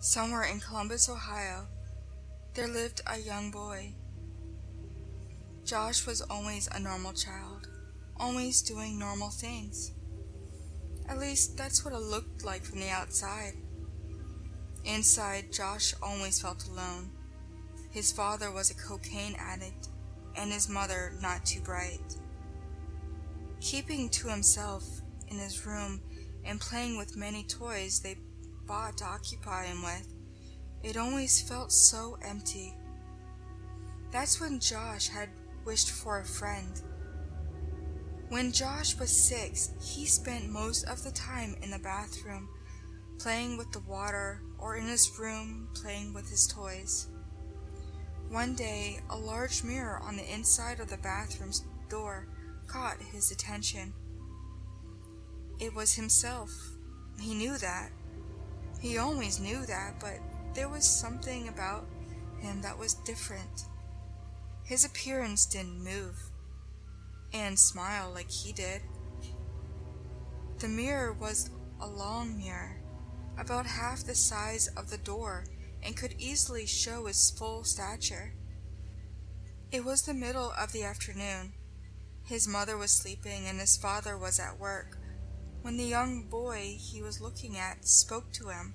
Somewhere in Columbus, Ohio, there lived a young boy. Josh was always a normal child, always doing normal things. At least that's what it looked like from the outside. Inside, Josh always felt alone. His father was a cocaine addict, and his mother not too bright. Keeping to himself in his room and playing with many toys they bought to occupy him with, it always felt so empty. That's when Josh had wished for a friend. When Josh was 6, he spent most of the time in the bathroom, playing with the water, or in his room, playing with his toys. One day, a large mirror on the inside of the bathroom's door caught his attention. It was himself. He knew that. He always knew that, but there was something about him that was different. His appearance didn't move and smile like he did. The mirror was a long mirror, about half the size of the door, and could easily show his full stature. It was the middle of the afternoon. His mother was sleeping and his father was at work, when the young boy he was looking at spoke to him.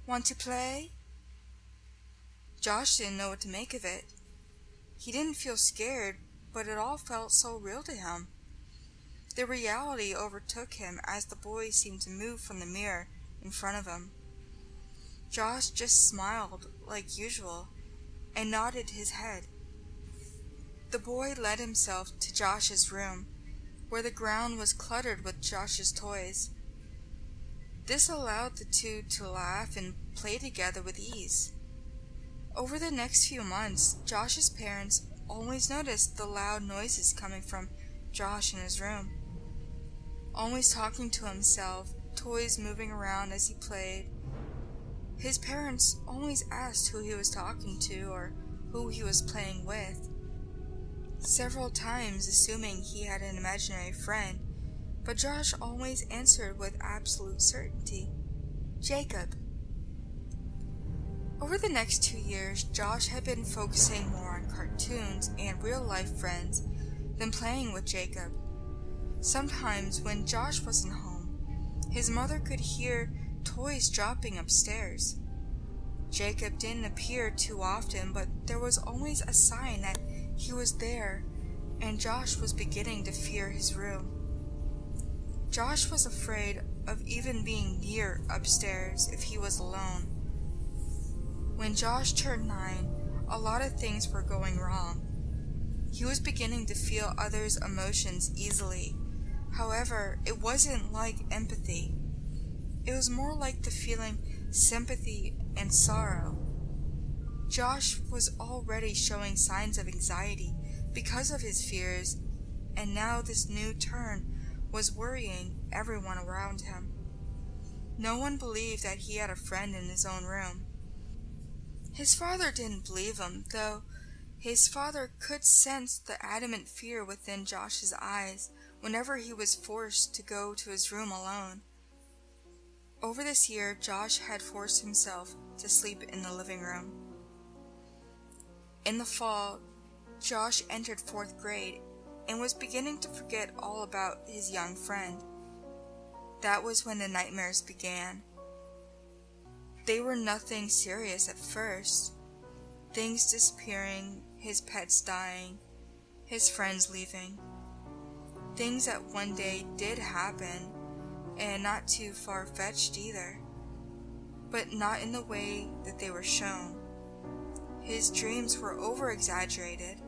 "Want to play?" Josh didn't know what to make of it. He didn't feel scared, but it all felt so real to him. The reality overtook him as the boy seemed to move from the mirror in front of him. Josh just smiled like usual and nodded his head. The boy led himself to Josh's room, where the ground was cluttered with Josh's toys. This allowed the two to laugh and play together with ease. Over the next few months, Josh's parents always noticed the loud noises coming from Josh in his room. Always talking to himself, toys moving around as he played. His parents always asked who he was talking to or who he was playing with. Several times assuming he had an imaginary friend, but Josh always answered with absolute certainty, "Jacob." Over the next 2 years, Josh had been focusing more on cartoons and real-life friends than playing with Jacob. Sometimes when Josh wasn't home, his mother could hear toys dropping upstairs. Jacob didn't appear too often, but there was always a sign that he was there, and Josh was beginning to fear his room. Josh was afraid of even being near upstairs if he was alone. When Josh turned 9, a lot of things were going wrong. He was beginning to feel others' emotions easily. However, it wasn't like empathy. It was more like the feeling sympathy and sorrow. Josh was already showing signs of anxiety because of his fears, and now this new turn was worrying everyone around him. No one believed that he had a friend in his own room. His father didn't believe him, though his father could sense the adamant fear within Josh's eyes whenever he was forced to go to his room alone. Over this year, Josh had forced himself to sleep in the living room. In the fall, Josh entered 4th grade and was beginning to forget all about his young friend. That was when the nightmares began. They were nothing serious at first. Things disappearing, his pets dying, his friends leaving. Things that one day did happen, and not too far-fetched either, but not in the way that they were shown. His dreams were over-exaggerated,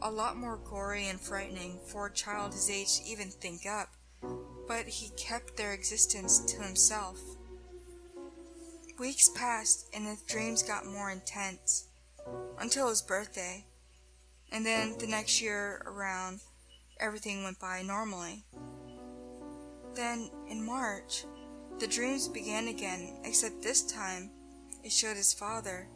a lot more gory and frightening for a child his age to even think up, but he kept their existence to himself. Weeks passed and his dreams got more intense, until his birthday, and then the next year around, everything went by normally. Then, in March, the dreams began again, except this time it showed his father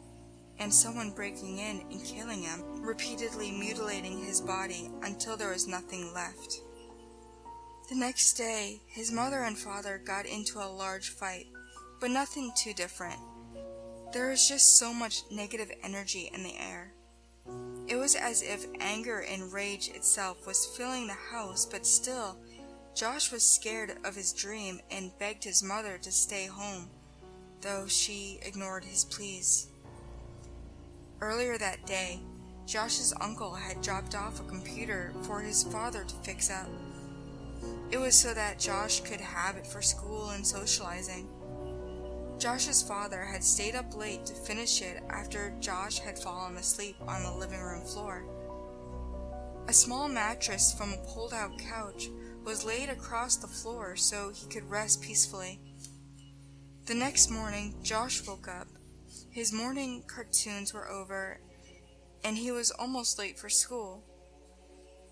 and someone breaking in and killing him, repeatedly mutilating his body until there was nothing left. The next day, his mother and father got into a large fight. but nothing too different. There was just so much negative energy in the air. It was as if anger and rage itself was filling the house, but still, Josh was scared of his dream and begged his mother to stay home, though she ignored his pleas. Earlier that day, Josh's uncle had dropped off a computer for his father to fix up. It was so that Josh could have it for school and socializing. Josh's father had stayed up late to finish it after Josh had fallen asleep on the living room floor. A small mattress from a pulled-out couch was laid across the floor so he could rest peacefully. The next morning, Josh woke up. His morning cartoons were over, and he was almost late for school.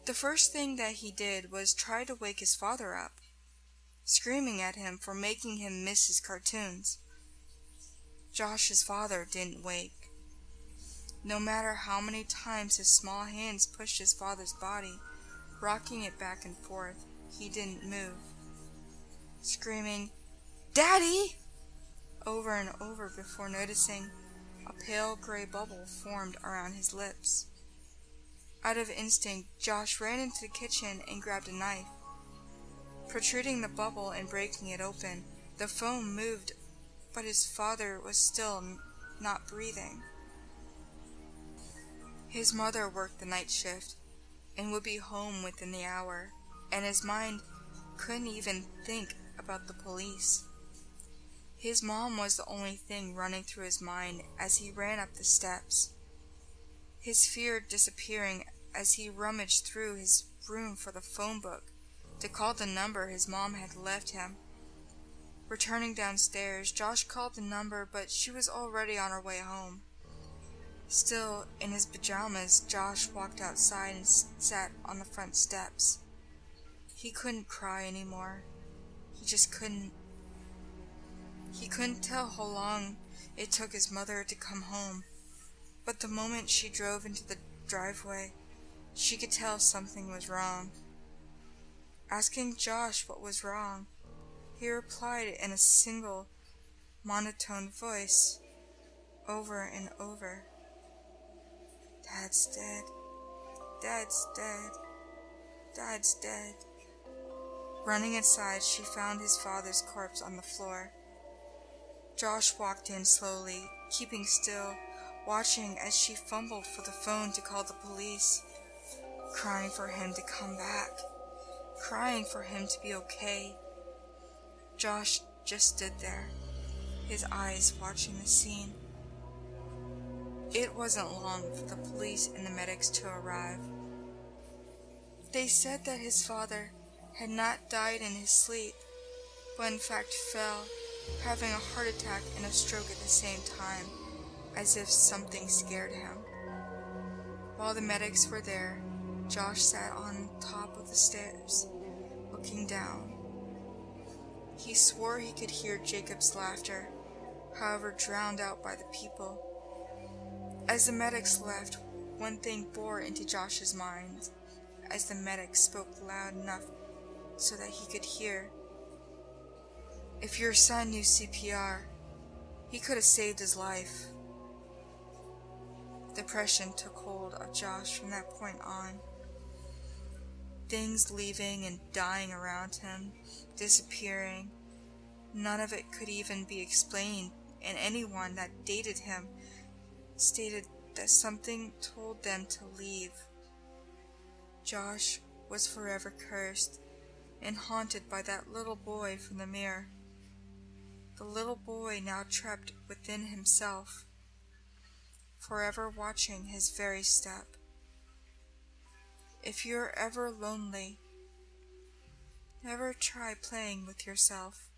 The first thing that he did was try to wake his father up, screaming at him for making him miss his cartoons. Josh's father didn't wake. No matter how many times his small hands pushed his father's body, rocking it back and forth, he didn't move, screaming, "Daddy!" over and over before noticing a pale gray bubble formed around his lips. Out of instinct, Josh ran into the kitchen and grabbed a knife. Protruding the bubble and breaking it open, the foam moved, but his father was still not breathing. His mother worked the night shift and would be home within the hour, and his mind couldn't even think about the police. His mom was the only thing running through his mind as he ran up the steps, his fear disappearing as he rummaged through his room for the phone book to call the number his mom had left him. Returning downstairs, Josh called the number, but she was already on her way home. Still in his pajamas, Josh walked outside and sat on the front steps. He couldn't cry anymore. He just couldn't. He couldn't tell how long it took his mother to come home, but the moment she drove into the driveway, she could tell something was wrong. Asking Josh what was wrong, he replied in a single, monotone voice, over and over, "Dad's dead. Dad's dead. Dad's dead." Running inside, she found his father's corpse on the floor. Josh walked in slowly, keeping still, watching as she fumbled for the phone to call the police, crying for him to come back, crying for him to be okay. Josh just stood there, his eyes watching the scene. It wasn't long for the police and the medics to arrive. They said that his father had not died in his sleep, but in fact fell, having a heart attack and a stroke at the same time, as if something scared him. While the medics were there, Josh sat on top of the stairs, looking down. He swore he could hear Jacob's laughter, however drowned out by the people. As the medics left, one thing bore into Josh's mind, as the medics spoke loud enough so that he could hear. "If your son knew CPR, he could have saved his life." Depression took hold of Josh from that point on. Things leaving and dying around him, disappearing. None of it could even be explained, and anyone that dated him stated that something told them to leave. Josh was forever cursed and haunted by that little boy from the mirror. The little boy now trapped within himself, forever watching his very step. If you're ever lonely, never try playing with yourself.